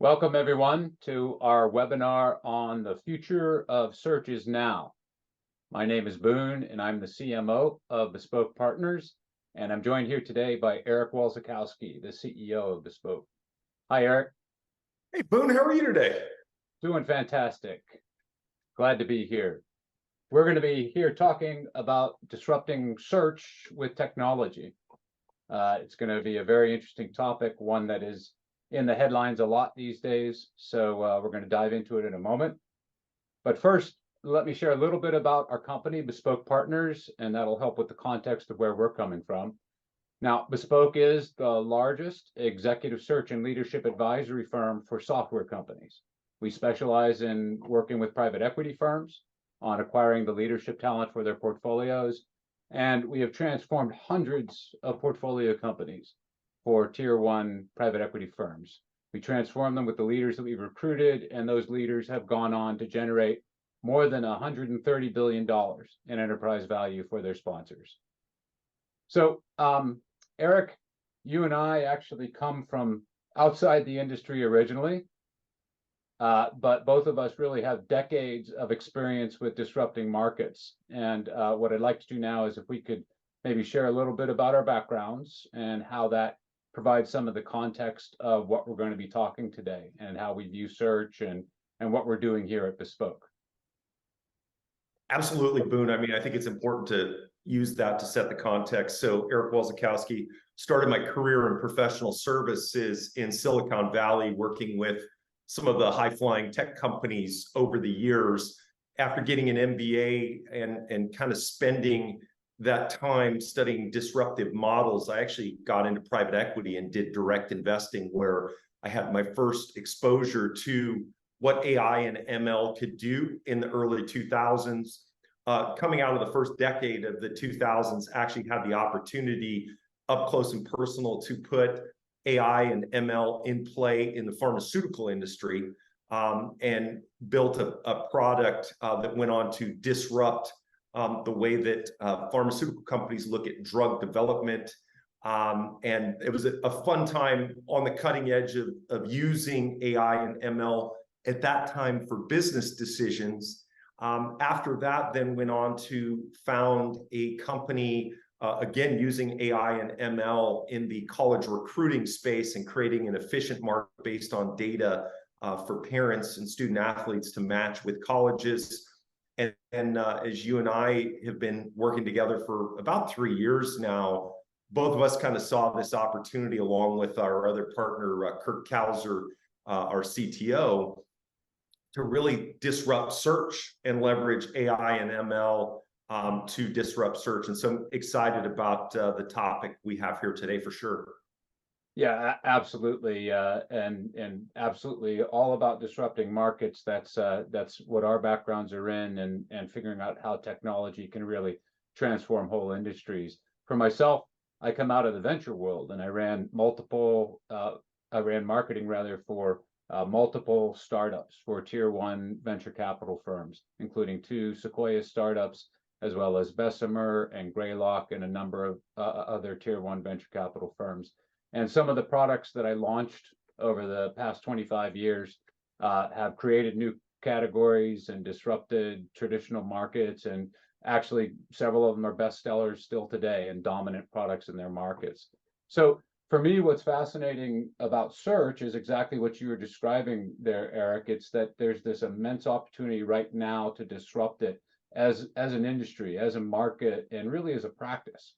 Welcome, everyone, to our webinar on the future of search is now. My name is Boone, and I'm the CMO of Bespoke Partners, and I'm joined here today by Eric Walzakowski, the CEO of Bespoke. Hi, Eric. Hey, Boone, how are you today? Doing fantastic. Glad to be here. We're going to be here talking about disrupting search with technology. It's going to be a very interesting topic, one that is in the headlines a lot these days. So we're going to dive into it in a moment. But first, let me share a little bit about our company, Bespoke Partners, and that'll help with the context of where we're coming from. Now, Bespoke is the largest executive search and leadership advisory firm for software companies. We specialize in working with private equity firms on acquiring the leadership talent for their portfolios, and we have transformed hundreds of portfolio companies for tier one private equity firms. We transform them with the leaders that we've recruited, and those leaders have gone on to generate more than $130 billion in enterprise value for their sponsors. So, Eric, you and I actually come from outside the industry originally, but both of us really have decades of experience with disrupting markets. And what I'd like to do now is if we could maybe share a little bit about our backgrounds and how that provides some of the context of what we're going to be talking today and how we view search and what we're doing here at Bespoke. Absolutely, Boone. I mean, I think it's important to use that to set the context. So Eric Walzakowski, started my career in professional services in Silicon Valley, working with some of the high-flying tech companies over the years. After getting an MBA and kind of spending that time studying disruptive models, I actually got into private equity and did direct investing, where I had my first exposure to what AI and ML could do in the early 2000s. Coming out of the first decade of the 2000s, actually had the opportunity up close and personal to put AI and ML in play in the pharmaceutical industry, and built a product that went on to disrupt the way that pharmaceutical companies look at drug development. And it was a fun time on the cutting edge of using AI and ML at that time for business decisions. After that, then went on to found a company, again, using AI and ML in the college recruiting space and creating an efficient market based on data for parents and student athletes to match with colleges. And as you and I have been working together for about 3 years now, both of us kind of saw this opportunity along with our other partner, Kirk Kauser, our CTO, to really disrupt search and leverage AI and ML to disrupt search. And so I'm excited about the topic we have here today for sure. Yeah, absolutely, and absolutely all about disrupting markets. That's what our backgrounds are in, and figuring out how technology can really transform whole industries. For myself, I come out of the venture world, and I ran marketing rather for multiple startups for tier one venture capital firms, including 2 Sequoia startups, as well as Bessemer and Greylock and a number of other tier one venture capital firms. And some of the products that I launched over the past 25 years have created new categories and disrupted traditional markets. And actually, several of them are bestsellers still today and dominant products in their markets. So for me, what's fascinating about search is exactly what you were describing there, Eric. It's that there's this immense opportunity right now to disrupt it as an industry, as a market, and really as a practice.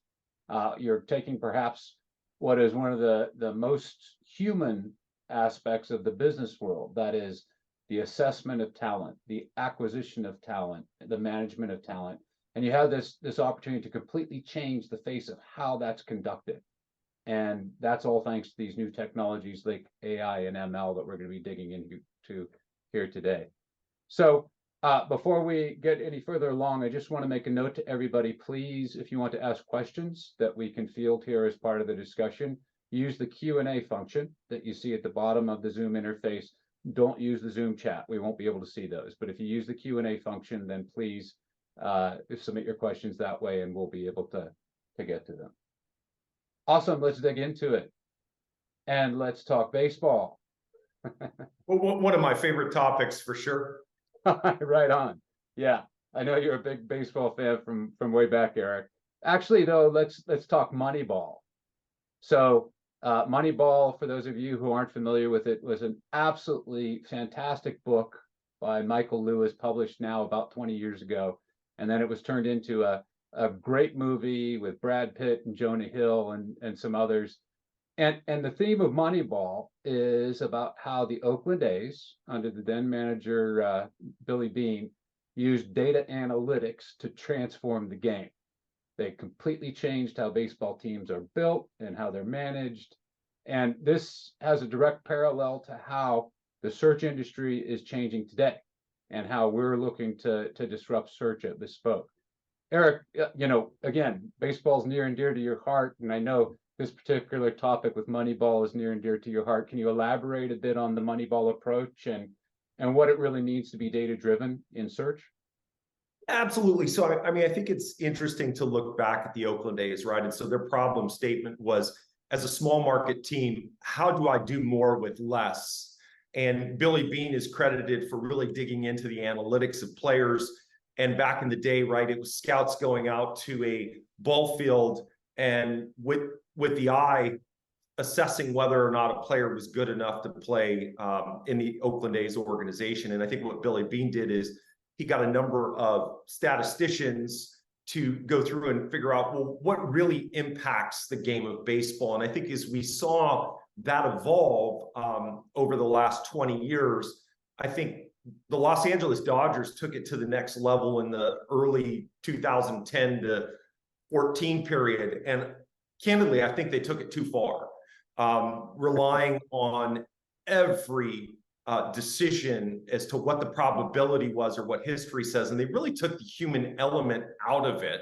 You're taking perhaps what is one of the most human aspects of the business world, that is the assessment of talent, the acquisition of talent, the management of talent, and you have this opportunity to completely change the face of how that's conducted. And that's all thanks to these new technologies like AI and ML that we're going to be digging into here today. So before we get any further along, I just want to make a note to everybody. Please, if you want to ask questions that we can field here as part of the discussion, use the Q&A function that you see at the bottom of the Zoom interface. Don't use the Zoom chat. We won't be able to see those. But if you use the Q&A function, then please submit your questions that way, and we'll be able to get to them. Awesome. Let's dig into it. And let's talk baseball. Well, one of my favorite topics for sure. Right on. Yeah, I know you're a big baseball fan from way back, Eric. Actually, though, let's talk Moneyball. So, Moneyball, for those of you who aren't familiar with it, was an absolutely fantastic book by Michael Lewis, published now about 20 years ago, and then it was turned into a great movie with Brad Pitt and Jonah Hill and some others. And the theme of Moneyball is about how the Oakland A's, under the then manager Billy Beane, used data analytics to transform the game. They completely changed how baseball teams are built and how they're managed. And this has a direct parallel to how the search industry is changing today and how we're looking to disrupt search at Bespoke. Eric, again, baseball's near and dear to your heart, and I know this particular topic with Moneyball is near and dear to your heart. Can you elaborate a bit on the Moneyball approach and what it really means to be data driven in search? Absolutely. So, I mean, I think it's interesting to look back at the Oakland A's, right? And so their problem statement was, as a small market team, how do I do more with less? And Billy Beane is credited for really digging into the analytics of players. And back in the day, right, it was scouts going out to a ball field and with the eye assessing whether or not a player was good enough to play in the Oakland A's organization. And I think what Billy Beane did is he got a number of statisticians to go through and figure out, well, what really impacts the game of baseball. And I think as we saw that evolve over the last 20 years, I think the Los Angeles Dodgers took it to the next level in the early 2010 to 14 period. And candidly, I think they took it too far, relying on every decision as to what the probability was or what history says. And they really took the human element out of it.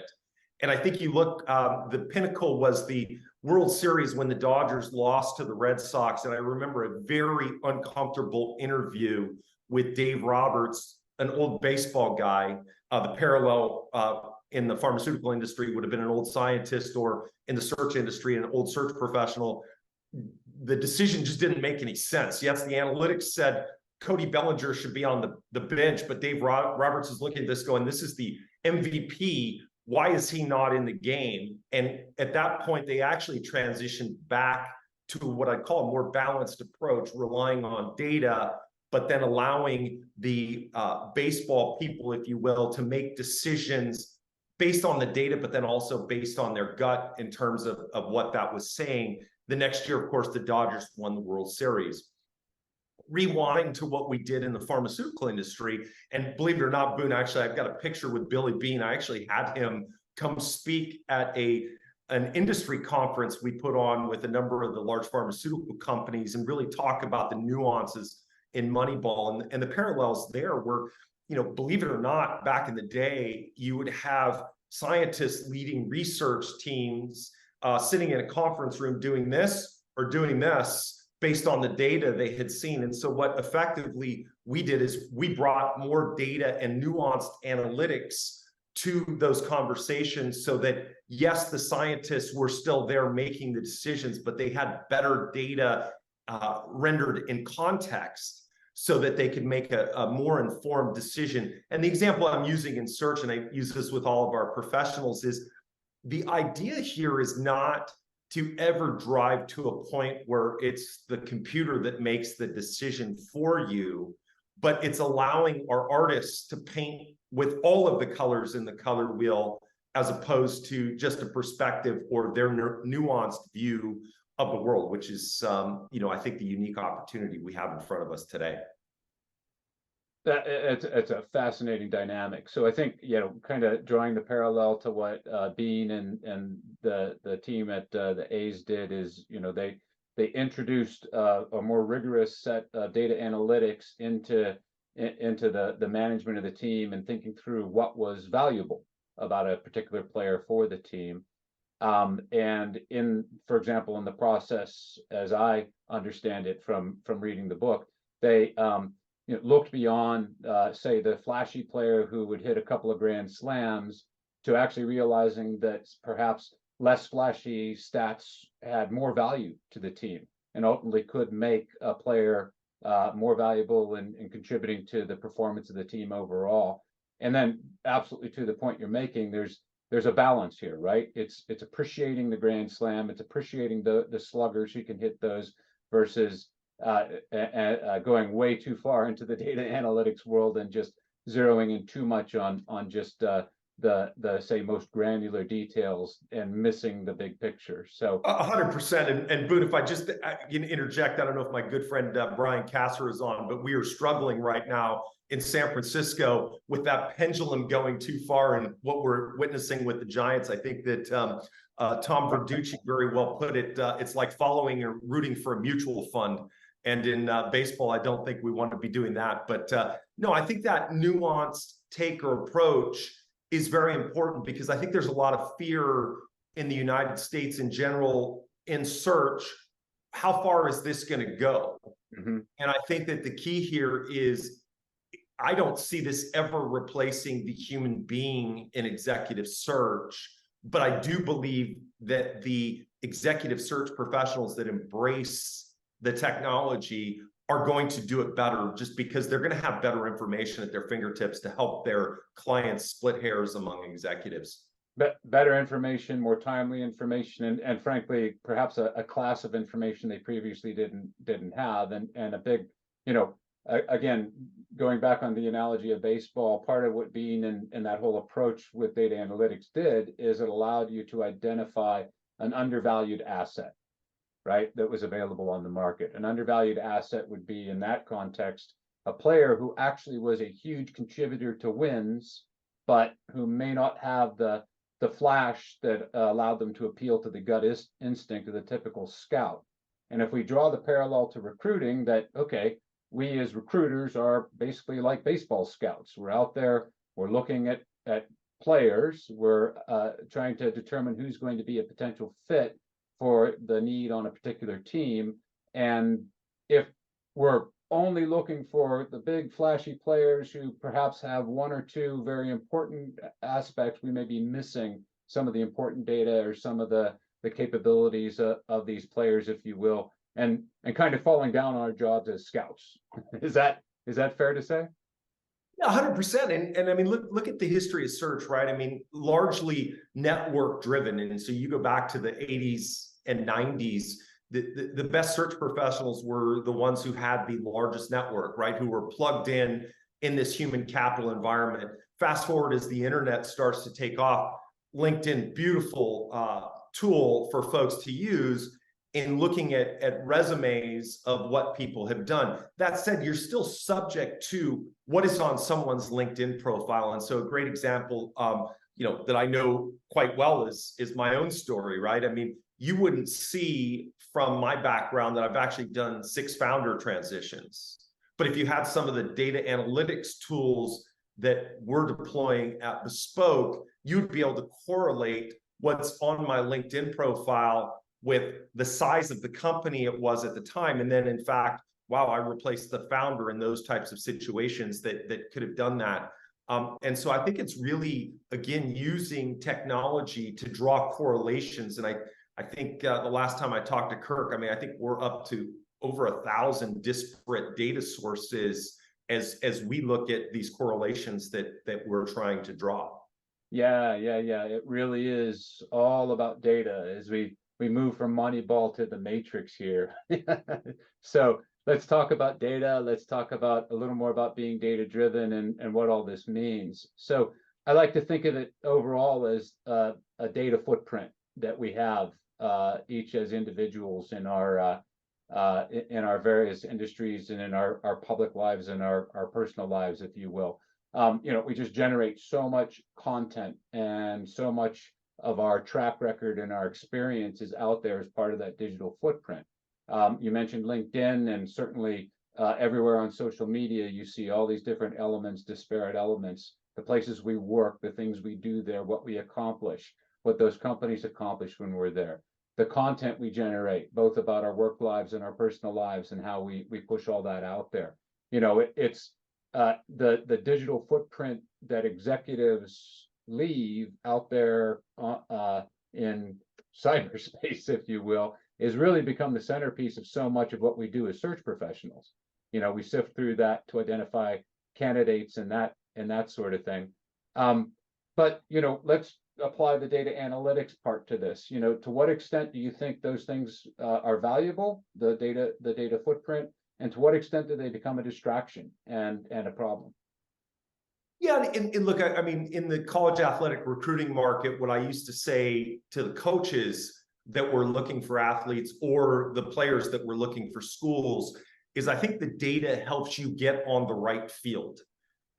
And I think you look, the pinnacle was the World Series when the Dodgers lost to the Red Sox. And I remember a very uncomfortable interview with Dave Roberts, an old baseball guy. The parallel in the pharmaceutical industry would have been an old scientist, or in the search industry, an old search professional. The decision just didn't make any sense. Yes, the analytics said Cody Bellinger should be on the bench, but Dave Roberts is looking at this going, this is the MVP. Why is he not in the game? And at that point, they actually transitioned back to what I'd call a more balanced approach, relying on data, but then allowing the baseball people, if you will, to make decisions based on the data, but then also based on their gut in terms of what that was saying. The next year, of course, the Dodgers won the World Series. Rewind to what we did in the pharmaceutical industry, and believe it or not, Boone, actually, I've got a picture with Billy Beane. I actually had him come speak at an industry conference we put on with a number of the large pharmaceutical companies and really talk about the nuances in Moneyball. And the parallels there were, believe it or not, back in the day, you would have scientists leading research teams sitting in a conference room doing this or doing this based on the data they had seen. And so what effectively we did is we brought more data and nuanced analytics to those conversations so that, yes, the scientists were still there making the decisions, but they had better data rendered in context so that they could make a more informed decision. And the example I'm using in search, and I use this with all of our professionals, is the idea here is not to ever drive to a point where it's the computer that makes the decision for you, but it's allowing our artists to paint with all of the colors in the color wheel, as opposed to just a perspective or their nuanced view of the world, which is, I think the unique opportunity we have in front of us today. It's a fascinating dynamic. So I think, kind of drawing the parallel to what Bean and the team at the A's did is, they introduced a more rigorous set of data analytics into the management of the team and thinking through what was valuable about a particular player for the team. And for example, in the process, as I understand it from reading the book, they looked beyond, say, the flashy player who would hit a couple of grand slams to actually realizing that perhaps less flashy stats had more value to the team and ultimately could make a player more valuable in contributing to the performance of the team overall. And then absolutely to the point you're making, there's a balance here, right? It's appreciating the grand slam, it's appreciating the sluggers who can hit those versus going way too far into the data analytics world and just zeroing in too much on just the say most granular details and missing the big picture. So 100%. And Boone, if I just interject, I don't know if my good friend Brian Kasser is on, but we are struggling right now in San Francisco with that pendulum going too far and what we're witnessing with the Giants. I think that Tom Verducci very well put it. It's like following or rooting for a mutual fund. And in baseball, I don't think we want to be doing that. But no, I think that nuanced take or approach is very important, because I think there's a lot of fear in the United States in general in search. How far is this going to go? And I think that the key here is, I don't see this ever replacing the human being in executive search, but I do believe that the executive search professionals that embrace the technology are going to do it better, just because they're going to have better information at their fingertips to help their clients split hairs among executives. Better information, more timely information, and frankly, perhaps a class of information they previously didn't have, and a big, again, going back on the analogy of baseball, part of what being in that whole approach with data analytics did is it allowed you to identify an undervalued asset, right, that was available on the market. An undervalued asset would be, in that context, a player who actually was a huge contributor to wins, but who may not have the flash that allowed them to appeal to the gut instinct of the typical scout. And if we draw the parallel to recruiting, that, okay, we as recruiters are basically like baseball scouts. We're out there, we're looking at players, we're trying to determine who's going to be a potential fit for the need on a particular team. And if we're only looking for the big flashy players who perhaps have one or two very important aspects, we may be missing some of the important data or some of the capabilities of these players, if you will, and kind of falling down on our jobs as scouts. Is that fair to say? Yeah, 100%. And I mean, look at the history of search, right? I mean, largely network driven. And so you go back to the 80s and 90s, the best search professionals were the ones who had the largest network, right? Who were plugged in this human capital environment. Fast forward as the internet starts to take off, LinkedIn, beautiful tool for folks to use in looking at resumes of what people have done. That said, you're still subject to what is on someone's LinkedIn profile. And so a great example, that I know quite well is my own story, right? I mean, you wouldn't see from my background that I've actually done 6 founder transitions. But if you had some of the data analytics tools that we're deploying at Bespoke, you'd be able to correlate what's on my LinkedIn profile with the size of the company it was at the time. And then in fact, wow, I replaced the founder in those types of situations that could have done that. And so I think it's really, again, using technology to draw correlations. And I think the last time I talked to Kirk, I mean, I think we're up to over 1,000 disparate data sources as we look at these correlations that we're trying to draw. Yeah. It really is all about data as we move from Moneyball to the Matrix here. So let's talk about data. Let's talk about a little more about being data driven and what all this means. So I like to think of it overall as a data footprint that we have each as individuals in our various industries and in our public lives and our personal lives, if you will. We just generate so much content, and so much of our track record and our experience is out there as part of that digital footprint. You mentioned LinkedIn, and certainly everywhere on social media, you see all these different elements, disparate elements, the places we work, the things we do there, what we accomplish, what those companies accomplish when we're there, the content we generate, both about our work lives and our personal lives, and how we push all that out there. It's the digital footprint that executives leave out there in cyberspace, if you will, is really become the centerpiece of so much of what we do as search professionals. we sift through that to identify candidates and that sort of thing. But let's apply the data analytics part to this. To what extent do you think those things are valuable, the data footprint, and to what extent do they become a distraction and a problem? Yeah, and look, I mean, in the college athletic recruiting market, what I used to say to the coaches that were looking for athletes or the players that were looking for schools is I think the data helps you get on the right field.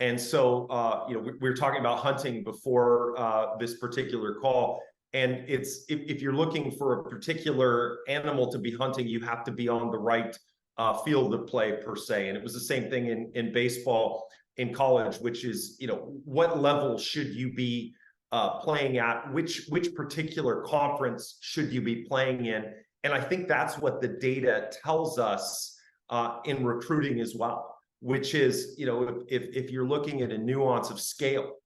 And so, we were talking about hunting before this particular call. And it's if you're looking for a particular animal to be hunting, you have to be on the right field of play per se. And it was the same thing in baseball in college, which is, what level should you be playing at? Which particular conference should you be playing in? And I think that's what the data tells us in recruiting as well, which is, if you're looking at a nuance of scale,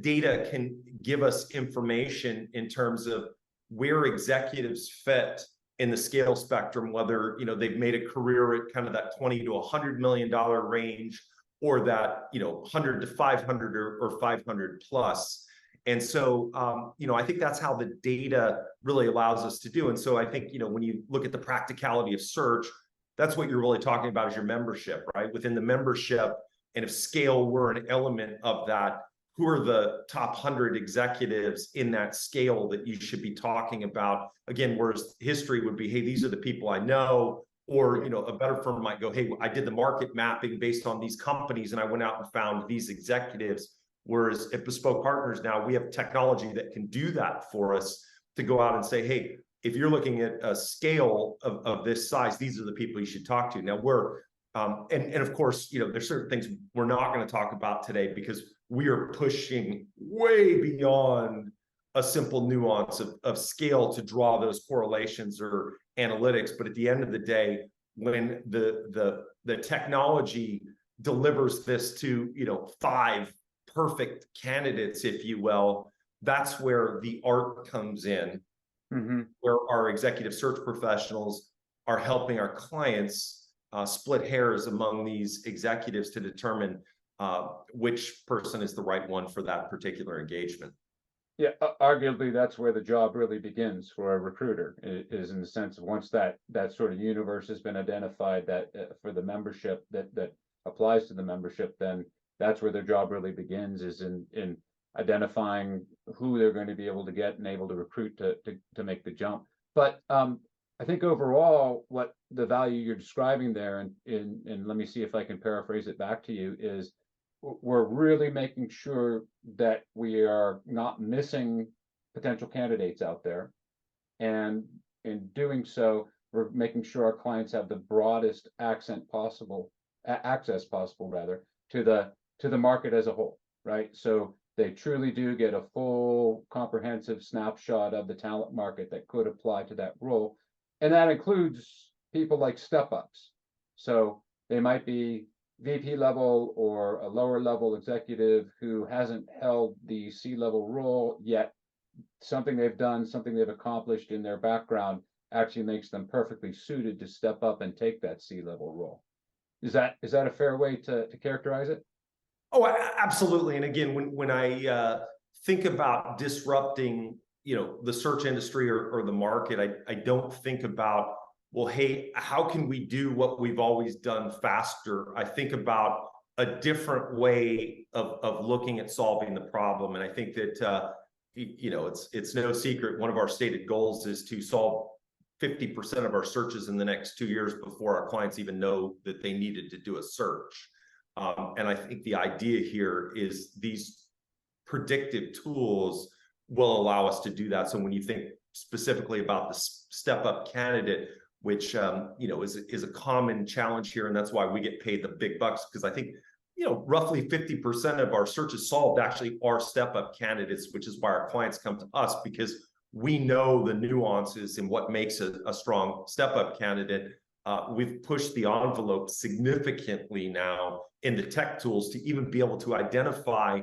data can give us information in terms of where executives fit in the scale spectrum, whether, they've made a career at kind of that $20 to $100 million range, or that, 100 to 500 or 500 plus. And so, I think that's how the data really allows us to do. And so I think, when you look at the practicality of search, that's what you're really talking about is your membership, right? Within the membership, and if scale were an element of that, who are the top 100 executives in that scale that you should be talking about? Again, whereas history would be, hey, these are the people I know. Or, a better firm might go, hey, I did the market mapping based on these companies and I went out and found these executives. Whereas at Bespoke Partners now, we have technology that can do that for us to go out and say, hey, if you're looking at a scale of this size, these are the people you should talk to. Now and of course, there's certain things we're not going to talk about today because we are pushing way beyond a simple nuance of scale to draw those correlations or analytics. But at the end of the day, when the technology delivers this to 5 perfect candidates, if you will, that's where the art comes in, where our executive search professionals are helping our clients split hairs among these executives to determine which person is the right one for that particular engagement. Yeah, arguably that's where the job really begins for a recruiter, is in the sense of once that sort of universe has been identified, that for the membership that applies to the membership, then that's where their job really begins, is in identifying who they're going to be able to get and able to recruit to make the jump. But I think overall, what the value you're describing there, and let me see if I can paraphrase it back to you, is we're really making sure that we are not missing potential candidates out there. And in doing so, we're making sure our clients have the broadest access possible to the market as a whole, right? So they truly do get a full comprehensive snapshot of the talent market that could apply to that role. And that includes people like step-ups. So they might be VP level or a lower level executive who hasn't held the C-level role yet. Something they've done, something they've accomplished in their background actually makes them perfectly suited to step up and take that C-level role. Is that a fair way to characterize it? Oh, absolutely. And again, when I think about disrupting, the search industry or the market, I don't think about, well, hey, how can we do what we've always done faster? I think about a different way of looking at solving the problem. And I think that, it's no secret. One of our stated goals is to solve 50% of our searches in the next 2 years before our clients even know that they needed to do a search. And I think the idea here is these predictive tools will allow us to do that. So when you think specifically about the step-up candidate, which is a common challenge here, and that's why we get paid the big bucks, because I think roughly 50% of our searches solved actually are step-up candidates, which is why our clients come to us, because we know the nuances in what makes a strong step-up candidate. We've pushed the envelope significantly now in the tech tools to even be able to identify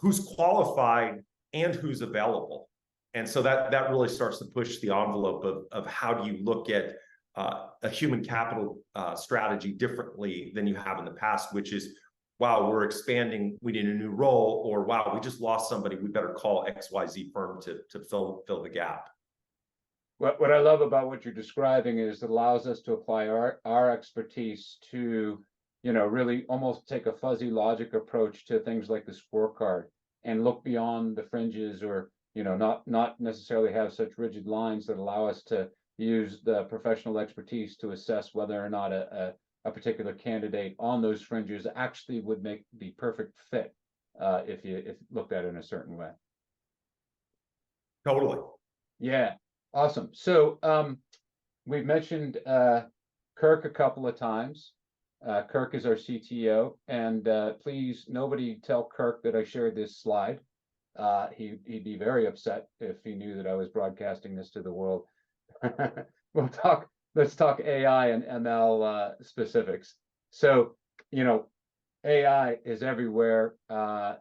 who's qualified and who's available. And so that really starts to push the envelope of how do you look at a human capital strategy differently than you have in the past, which is, wow, we're expanding, we need a new role, or wow, we just lost somebody, we better call XYZ firm to fill the gap. What I love about what you're describing is it allows us to apply our expertise to, really almost take a fuzzy logic approach to things like the scorecard and look beyond the fringes, or, not necessarily have such rigid lines that allow us to use the professional expertise to assess whether or not a particular candidate on those fringes actually would make the perfect fit if looked at in a certain way. Totally. Yeah, awesome. So we've mentioned Kirk a couple of times. Kirk is our CTO, and please, nobody tell Kirk that I shared this slide. He'd be very upset if he knew that I was broadcasting this to the world. Let's talk AI and ML specifics. So, AI is everywhere.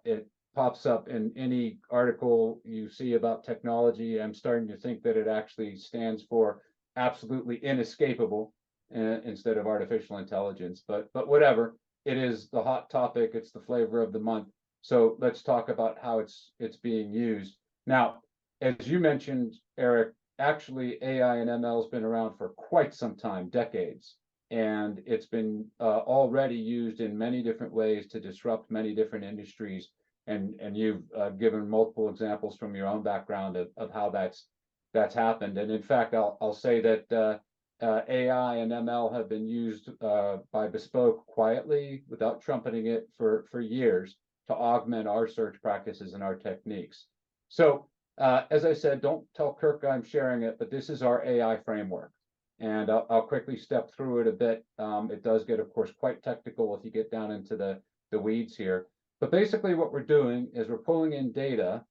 It pops up in any article you see about technology. I'm starting to think that it actually stands for absolutely inescapable instead of artificial intelligence, but whatever. It is the hot topic. It's the flavor of the month. So let's talk about how it's being used. Now, as you mentioned, Eric, actually AI and ML has been around for quite some time, decades, and it's been already used in many different ways to disrupt many different industries. And you've given multiple examples from your own background of how that's happened. And in fact, I'll say that AI and ML have been used by Bespoke quietly, without trumpeting it, for years to augment our search practices and our techniques. So as I said, don't tell Kirk I'm sharing it, but this is our AI framework. And I'll quickly step through it a bit. It does get, of course, quite technical if you get down into the weeds here. But basically what we're doing is we're pulling in data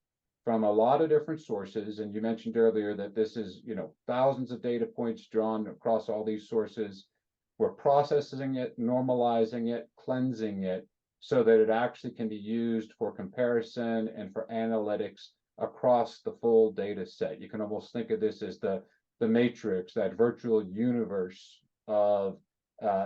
from a lot of different sources. And you mentioned earlier that this is, thousands of data points drawn across all these sources. We're processing it, normalizing it, cleansing it, so that it actually can be used for comparison and for analytics across the full data set. You can almost think of this as the matrix, that virtual universe of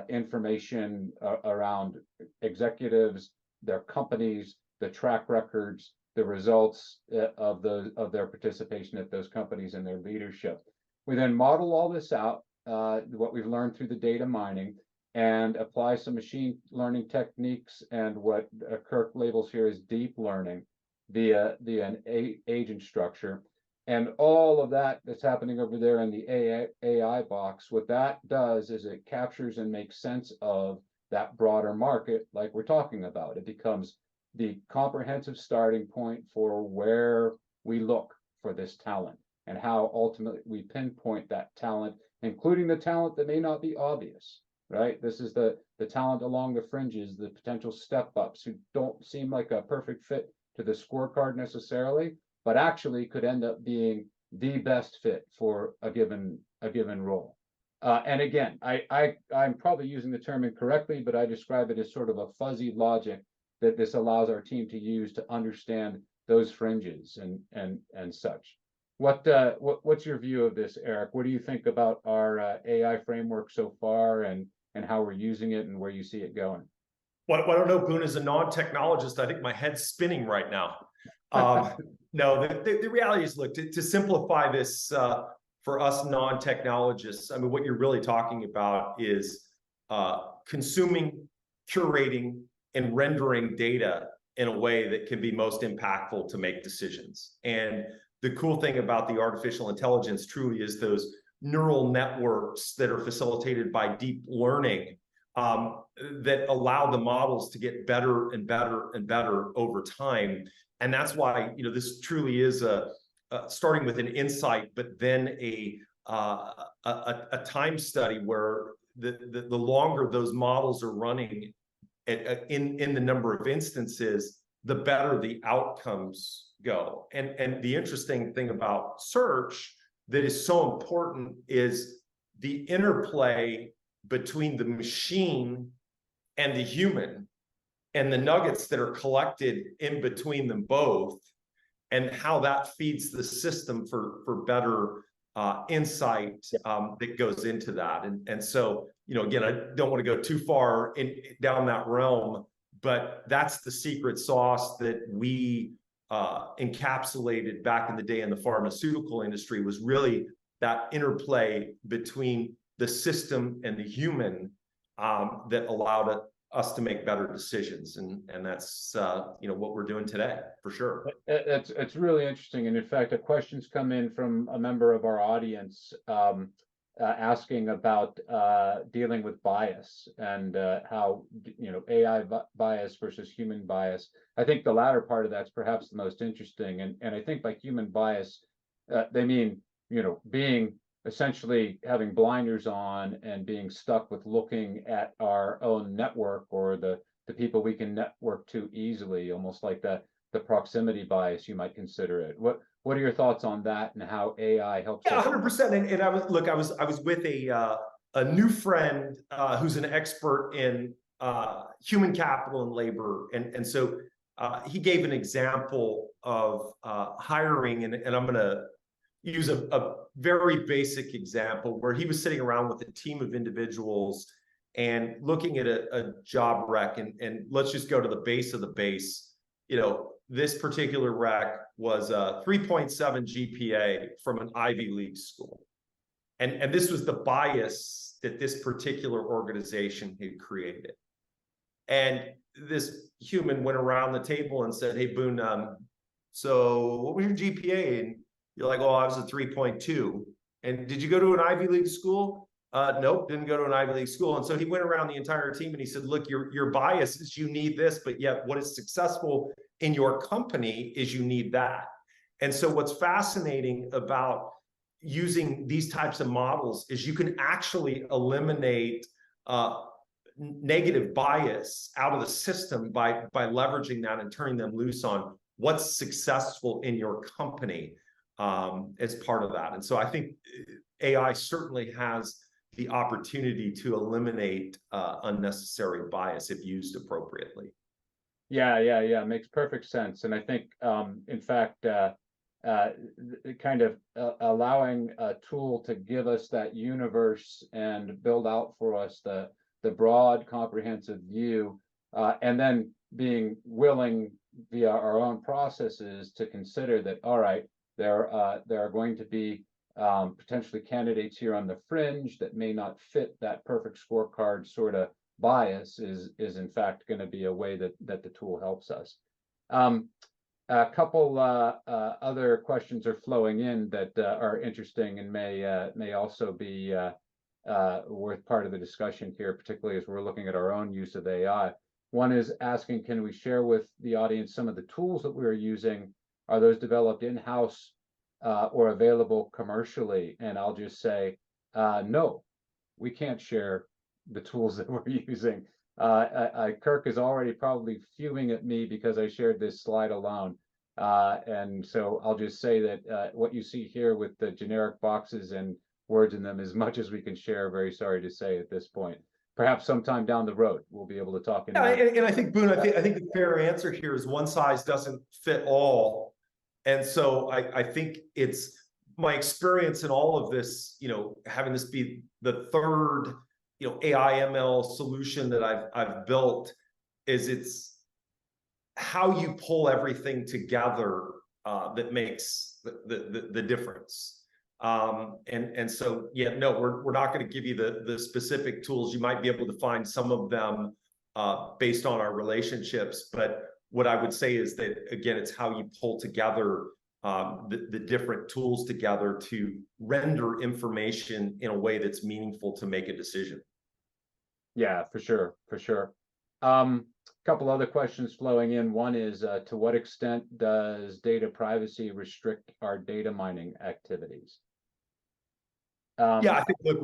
information around executives, their companies, the track records, the results of their participation at those companies and their leadership. We then model all this out, what we've learned through the data mining, and apply some machine learning techniques and what Kirk labels here as deep learning via an agent structure. And all of that that's happening over there in the AI box, what that does is it captures and makes sense of that broader market like we're talking about. It becomes the comprehensive starting point for where we look for this talent and how ultimately we pinpoint that talent, including the talent that may not be obvious, right? This is the talent along the fringes, the potential step-ups who don't seem like a perfect fit to the scorecard necessarily, but actually could end up being the best fit for a given role. And again, I'm probably using the term incorrectly, but I describe it as sort of a fuzzy logic that this allows our team to use to understand those fringes and such. What's your view of this, Eric? What do you think about our AI framework so far, and how we're using it and where you see it going? Well, I don't know, Boone, as a non-technologist, I think my head's spinning right now. No, the reality is, look, to simplify this for us non-technologists, I mean, what you're really talking about is consuming, curating, and rendering data in a way that can be most impactful to make decisions. And the cool thing about the artificial intelligence truly is those neural networks that are facilitated by deep learning that allow the models to get better and better and better over time. And that's why, this truly is starting with an insight, but then a time study where the longer those models are running in the number of instances, the better the outcomes go. And the interesting thing about search that is so important is the interplay between the machine and the human, and the nuggets that are collected in between them both, and how that feeds the system for better insight that goes into that. And so, again, I don't want to go too far down that realm, but that's the secret sauce that we encapsulated back in the day in the pharmaceutical industry, was really that interplay between the system and the human that allowed us to make better decisions. And that's what we're doing today, for sure. It's really interesting. And in fact, a question's come in from a member of our audience asking about dealing with bias and how, AI bias versus human bias. I think the latter part of that's perhaps the most interesting. And I think by human bias, they mean, being essentially having blinders on and being stuck with looking at our own network or the people we can network to easily, almost like the proximity bias, you might consider it. What are your thoughts on that and how AI helps? Yeah, 100%. And I was with a new friend who's an expert in human capital and labor, and so he gave an example of hiring, and I'm going to use a very basic example where he was sitting around with a team of individuals and looking at a job rec, and let's just go to the base of the base. This particular rec was a 3.7 GPA from an Ivy League school. And this was the bias that this particular organization had created. And this human went around the table and said, "Hey, Boone, so what was your GPA?" And you're like, "Oh, I was a 3.2. And did you go to an Ivy League school?" Nope, didn't go to an Ivy League school. And so he went around the entire team and he said, "Look, your bias is you need this, but yet what is successful in your company is you need that." And so what's fascinating about using these types of models is you can actually eliminate negative bias out of the system by leveraging that and turning them loose on what's successful in your company as part of that. And so I think AI certainly has the opportunity to eliminate unnecessary bias if used appropriately. Yeah. Makes perfect sense. And I think, in fact, kind of allowing a tool to give us that universe and build out for us the broad, comprehensive view, and then being willing via our own processes to consider that, all right, there are going to be potentially candidates here on the fringe that may not fit that perfect scorecard sort of bias is in fact going to be a way that the tool helps us. A couple other questions are flowing in that are interesting and may also be worth part of the discussion here, particularly as we're looking at our own use of AI. One is asking, can we share with the audience some of the tools that we're using? Are those developed in-house or available commercially? And I'll just say, no, we can't share the tools that we're using. Kirk is already probably fuming at me because I shared this slide alone. And so I'll just say that what you see here with the generic boxes and words in them, as much as we can share, very sorry to say at this point. Perhaps sometime down the road, we'll be able to talk. And I think, Boone, I think the fair answer here is one size doesn't fit all. And so I think it's my experience in all of this, having this be the third, AI ML solution that I've built, is it's how you pull everything together that makes the difference. And so, yeah, no, we're not going to give you the specific tools. You might be able to find some of them based on our relationships, but what I would say is that, again, it's how you pull together the different tools together to render information in a way that's meaningful to make a decision. Yeah, for sure. Couple other questions flowing in. One is, to what extent does data privacy restrict our data mining activities? Yeah, I think, look,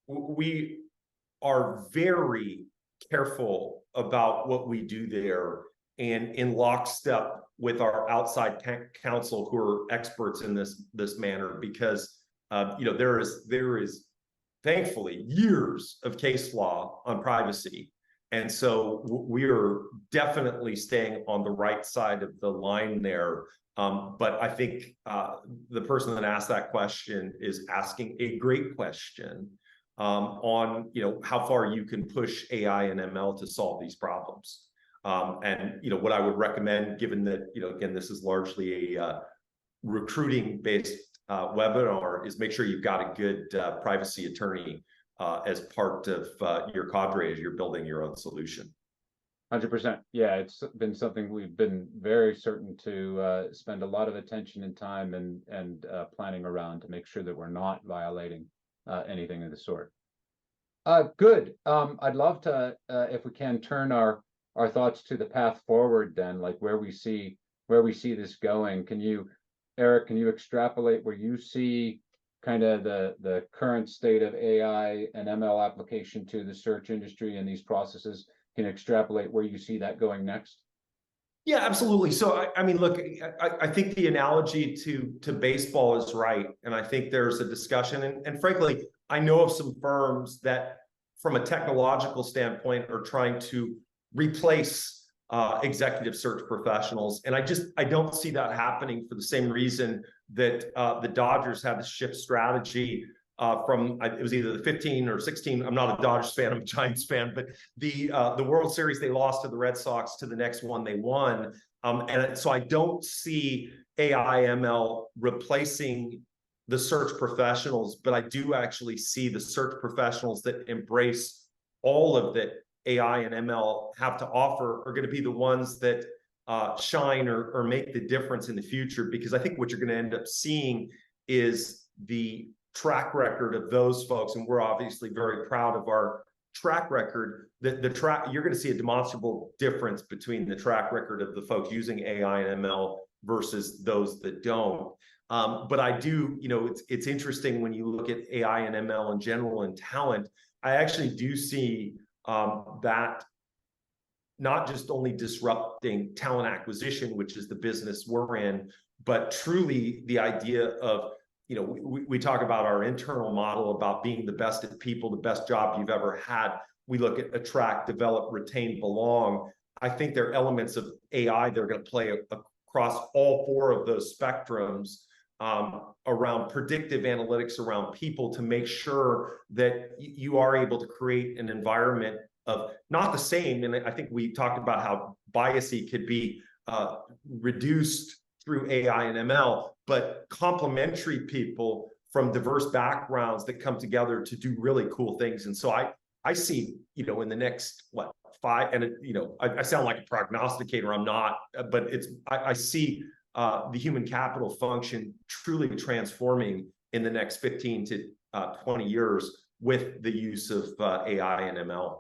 we are very careful about what we do there, and in lockstep with our outside counsel who are experts in this manner, because there is thankfully years of case law on privacy. And so we are definitely staying on the right side of the line there But I think the person that asked that question is asking a great question on, how far you can push AI and ML to solve these problems. And, what I would recommend, given that, again, this is largely a recruiting-based webinar, is make sure you've got a good privacy attorney as part of your cadre as you're building your own solution. 100%. Yeah, it's been something we've been very certain to spend a lot of attention and time and planning around to make sure that we're not violating anything of the sort. Good. I'd love to, if we can, turn our thoughts to the path forward. Then, like where we see this going. Eric, can you extrapolate where you see kind of the current state of AI and ML application to the search industry and these processes? Can you extrapolate where you see that going next? Yeah, absolutely. So, I mean, look, I think the analogy to baseball is right. And I think there's a discussion. And frankly, I know of some firms that, from a technological standpoint, are trying to replace executive search professionals. And I don't see that happening for the same reason that the Dodgers had to shift strategy from, it was either the 15 or 16. I'm not a Dodgers fan, I'm a Giants fan, but the World Series they lost to the Red Sox to the next one they won. And so I don't see AI ML replacing the search professionals, but I do actually see the search professionals that embrace all of that AI and ML have to offer are going to be the ones that shine or make the difference in the future. Because I think what you're going to end up seeing is the track record of those folks, and we're obviously very proud of our track record. You're going to see a demonstrable difference between the track record of the folks using AI and ML versus those that don't. But I do, it's interesting when you look at AI and ML in general and talent. I actually do see that not just only disrupting talent acquisition, which is the business we're in, but truly the idea of, we talk about our internal model about being the best at people, the best job you've ever had. We look at attract, develop, retain, belong. I think there are elements of AI that are going to play across all four of those spectrums around predictive analytics around people to make sure that you are able to create an environment of not the same. And I think we talked about how biasy could be reduced through AI and ML, but complementary people from diverse backgrounds that come together to do really cool things. And so I see, in the next, 5, and I sound like a prognosticator, I'm not, but I see the human capital function truly transforming in the next 15 to 20 years with the use of AI and ML.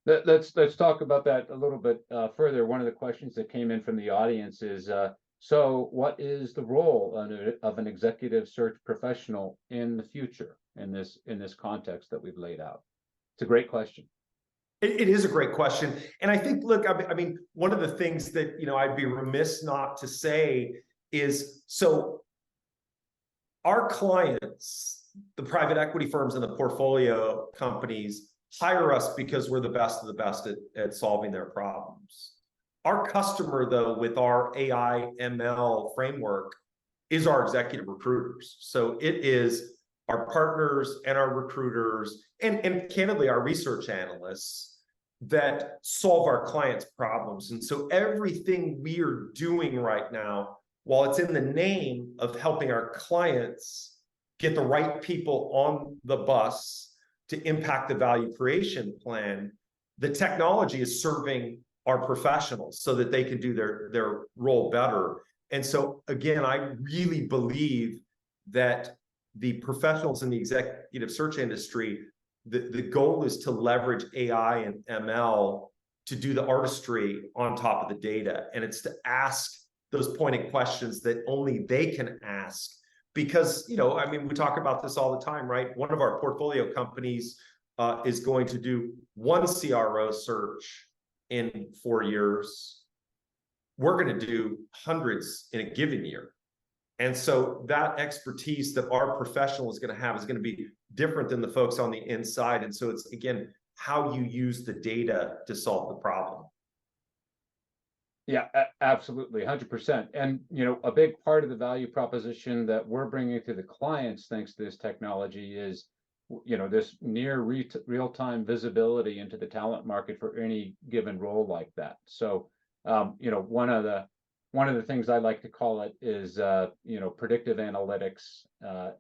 Let's talk about that a little bit further. One of the questions that came in from the audience is, so what is the role of an executive search professional in the future in this context that we've laid out? It's a great question. It is a great question. And I think, look, I mean, one of the things that, I'd be remiss not to say is, so our clients, the private equity firms and the portfolio companies, hire us because we're the best of the best at solving their problems. Our customer, though, with our AI ML framework is our executive recruiters. So it is our partners and our recruiters and candidly, our research analysts that solve our clients' problems. And so everything we are doing right now, while it's in the name of helping our clients get the right people on the bus to impact the value creation plan, the technology is serving our professionals so that they can do their role better. And so again, I really believe that the professionals in the executive search industry, the goal is to leverage AI and ML to do the artistry on top of the data. And it's to ask those pointed questions that only they can ask. Because, I mean, we talk about this all the time, right? One of our portfolio companies is going to do one CRO search in 4 years. We're going to do hundreds in a given year. And so that expertise that our professional is going to have is going to be different than the folks on the inside. And so it's, again, how you use the data to solve the problem. Yeah, absolutely, 100%. And a big part of the value proposition that we're bringing to the clients, thanks to this technology, is this near real-time visibility into the talent market for any given role like that. So, one of the things I like to call it is predictive analytics,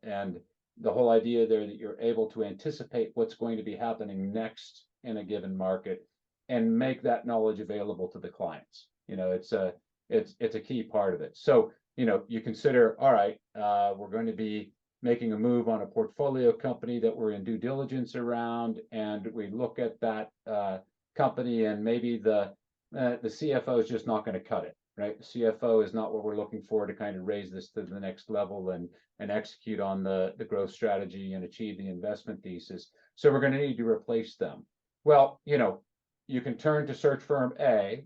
and the whole idea there that you're able to anticipate what's going to be happening next in a given market and make that knowledge available to the clients. It's a key part of it. So, you consider, all right, we're going to be making a move on a portfolio company that we're in due diligence around, and we look at that company, and maybe the CFO is just not going to cut it, right? The CFO is not what we're looking for to kind of raise this to the next level and execute on the growth strategy and achieve the investment thesis. So we're going to need to replace them. Well, you can turn to search firm A,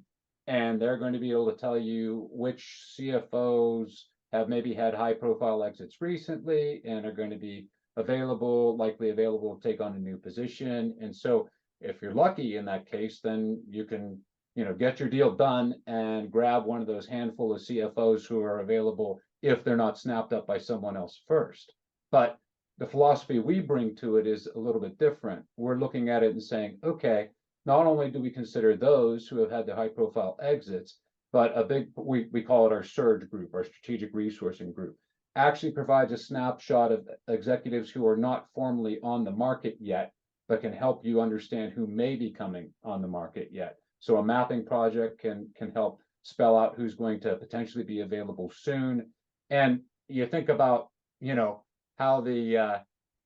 and they're going to be able to tell you which CFOs have maybe had high profile exits recently and are going to be likely available to take on a new position. And so if you're lucky in that case, then you can, get your deal done and grab one of those handful of CFOs who are available if they're not snapped up by someone else first. But the philosophy we bring to it is a little bit different. We're looking at it and saying, okay, not only do we consider those who have had the high profile exits, but we call it our surge group, our strategic resourcing group, actually provides a snapshot of executives who are not formally on the market yet, but can help you understand who may be coming on the market yet. So a mapping project can help spell out who's going to potentially be available soon. And you think about, how the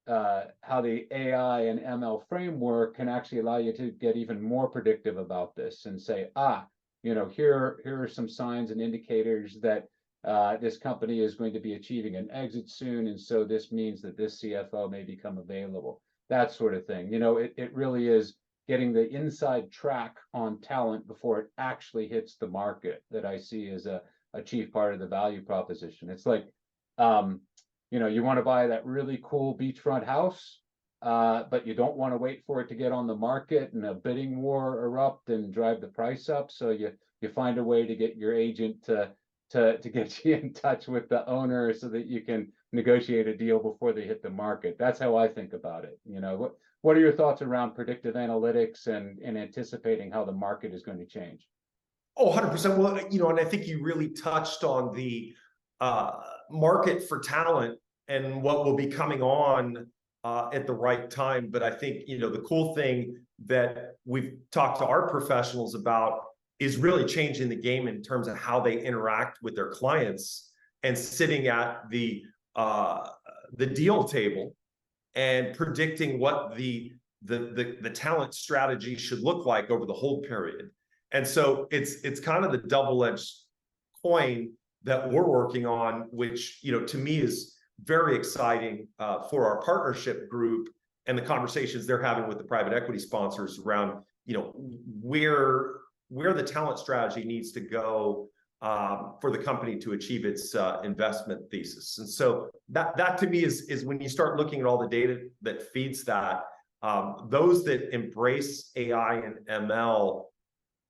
AI and ML framework can actually allow you to get even more predictive about this and say, here are some signs and indicators that this company is going to be achieving an exit soon, and so this means that this CFO may become available. That sort of thing. It really is getting the inside track on talent before it actually hits the market that I see as a chief part of the value proposition. It's like, you want to buy that really cool beachfront house, but you don't want to wait for it to get on the market and a bidding war erupt and drive the price up. So you find a way to get your agent to get you in touch with the owner so that you can negotiate a deal before they hit the market. That's how I think about it. What are your thoughts around predictive analytics and anticipating how the market is going to change? Oh, 100%. Well, and I think you really touched on the market for talent and what will be coming on at the right time. But I think, the cool thing that we've talked to our professionals about is really changing the game in terms of how they interact with their clients and sitting at the deal table and predicting what the talent strategy should look like over the hold period. And so it's kind of the double-edged coin that we're working on, which, to me is very exciting for our partnership group and the conversations they're having with the private equity sponsors around, where the talent strategy needs to go for the company to achieve its investment thesis. And so that to me is when you start looking at all the data that feeds that, those that embrace AI and ML,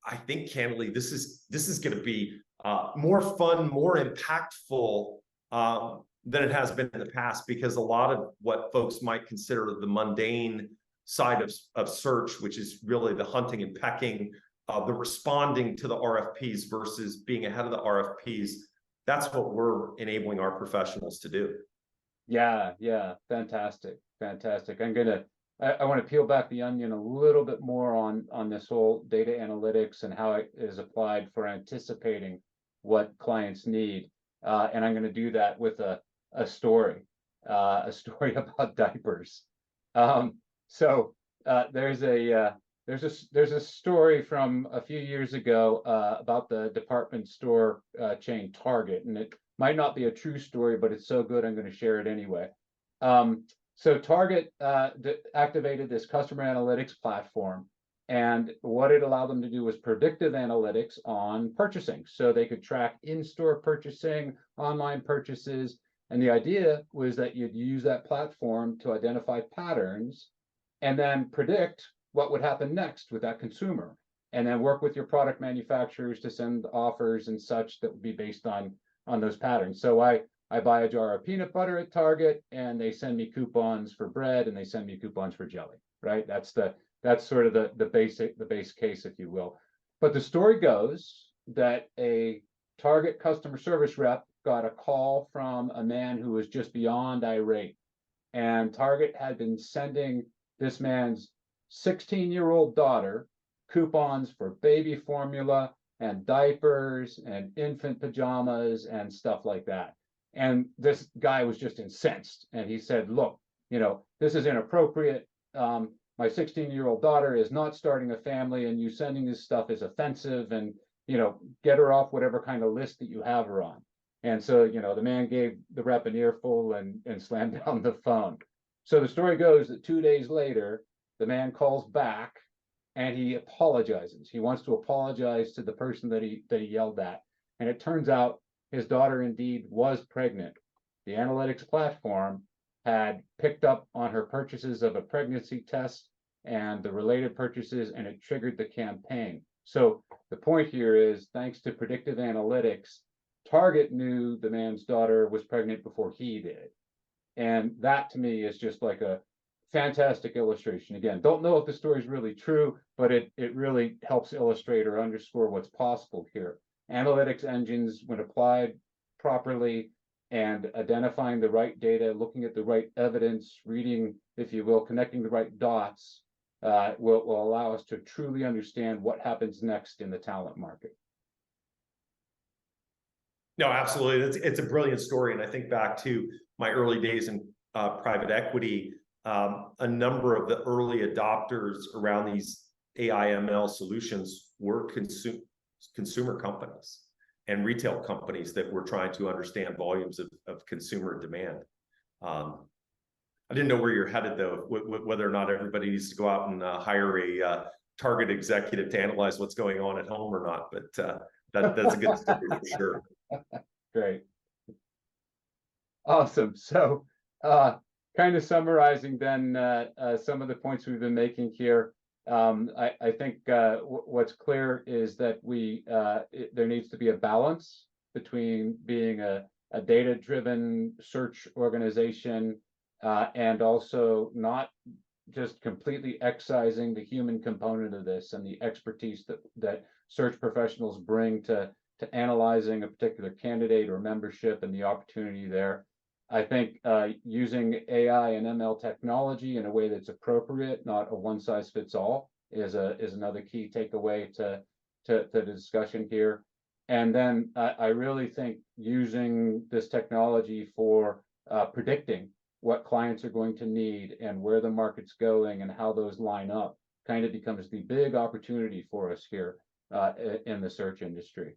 I think candidly, this is going to be more fun, more impactful than it has been in the past, because a lot of what folks might consider the mundane side of search, which is really the hunting and pecking, the responding to the RFPs versus being ahead of the RFPs, that's what we're enabling our professionals to do. Yeah, fantastic. I want to peel back the onion a little bit more on this whole data analytics and how it is applied for anticipating what clients need. And I'm going to do that with a story about diapers. So there's a story from a few years ago about the department store chain Target, and it might not be a true story, but it's so good I'm going to share it anyway. So Target activated this customer analytics platform, and what it allowed them to do was predictive analytics on purchasing. So they could track in-store purchasing, online purchases, and the idea was that you'd use that platform to identify patterns and then predict what would happen next with that consumer. and then work with your product manufacturers to send offers and such that would be based on those patterns. So I buy a jar of peanut butter at Target, and they send me coupons for bread, and they send me coupons for jelly, right? That's sort of the base case, if you will. But the story goes that a Target customer service rep got a call from a man who was just beyond irate, and Target had been sending this man's 16-year-old daughter coupons for baby formula and diapers and infant pajamas and stuff like that. And this guy was just incensed, and he said, look, this is inappropriate. My 16-year-old daughter is not starting a family, and you sending this stuff is offensive, and get her off whatever kind of list that you have her on. And so the man gave the rep an earful and slammed down the phone. So the story goes that 2 days later, the man calls back and he apologizes. He wants to apologize to the person that he yelled at. And it turns out his daughter indeed was pregnant. The analytics platform had picked up on her purchases of a pregnancy test and the related purchases, and it triggered the campaign. So the point here is, thanks to predictive analytics, Target knew the man's daughter was pregnant before he did. And that to me is just like a fantastic illustration. Again, don't know if the story is really true, but it really helps illustrate or underscore what's possible here. Analytics engines, when applied properly and identifying the right data, looking at the right evidence, reading, if you will, connecting the right dots, will allow us to truly understand what happens next in the talent market. No, absolutely. It's a brilliant story. And I think back to my early days in private equity, a number of the early adopters around these AI ML solutions were consumer companies and retail companies that were trying to understand volumes of consumer demand. I didn't know where you're headed, though, whether or not everybody needs to go out and hire a Target executive to analyze what's going on at home or not. But that's a good story for sure. Great. Awesome. So kind of summarizing then some of the points we've been making here. I think what's clear is that there needs to be a balance between being a data-driven search organization and also not just completely excising the human component of this and the expertise that search professionals bring to analyzing a particular candidate or membership and the opportunity there. I think using AI and ML technology in a way that's appropriate, not a one-size-fits-all, is another key takeaway to the discussion here. And then I really think using this technology for predicting what clients are going to need and where the market's going and how those line up kind of becomes the big opportunity for us here in the search industry.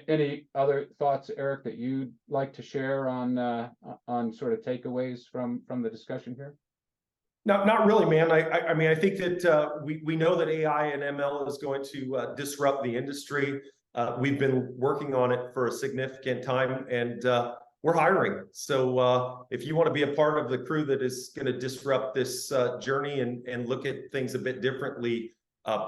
Any other thoughts, Eric, that you'd like to share on sort of takeaways from the discussion here? Not really, man. I mean, I think that we know that AI and ML is going to disrupt the industry. We've been working on it for a significant time, and we're hiring. So if you want to be a part of the crew that is going to disrupt this journey and look at things a bit differently,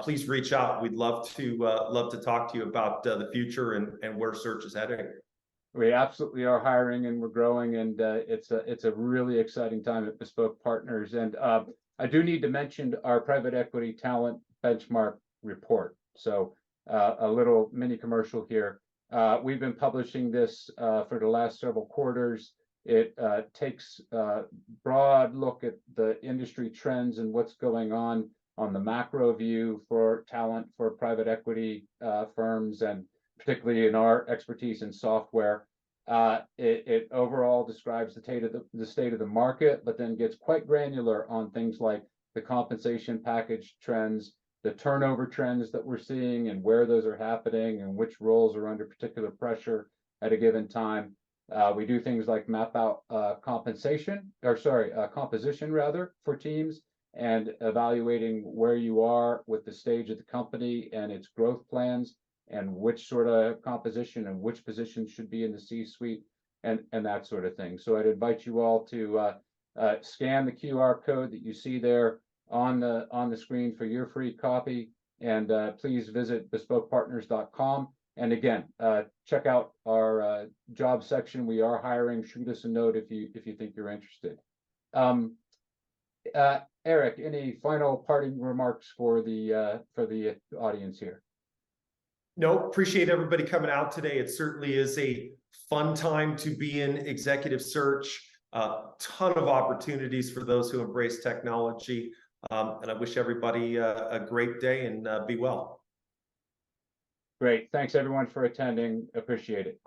please reach out. We'd love to talk to you about the future and where search is heading. We absolutely are hiring, and we're growing, and it's a really exciting time at Bespoke Partners. And I do need to mention our private equity talent benchmark report. So a little mini commercial here. We've been publishing this for the last several quarters. It takes a broad look at the industry trends and what's going on the macro view for talent for private equity firms, and particularly in our expertise in software. It overall describes the state of the market, but then gets quite granular on things like the compensation package trends, the turnover trends that we're seeing and where those are happening and which roles are under particular pressure at a given time. We do things like map out composition rather for teams, and evaluating where you are with the stage of the company and its growth plans, and which sort of composition and which positions should be in the C-suite, and that sort of thing. So I'd invite you all to scan the QR code that you see there on the screen for your free copy. And please visit bespokepartners.com. And again, check out our job section. We are hiring. Shoot us a note if you think you're interested. Eric, any final parting remarks for the audience here? No, appreciate everybody coming out today. It certainly is a fun time to be in executive search. A ton of opportunities for those who embrace technology. And I wish everybody a great day and be well. Great. Thanks everyone for attending. Appreciate it.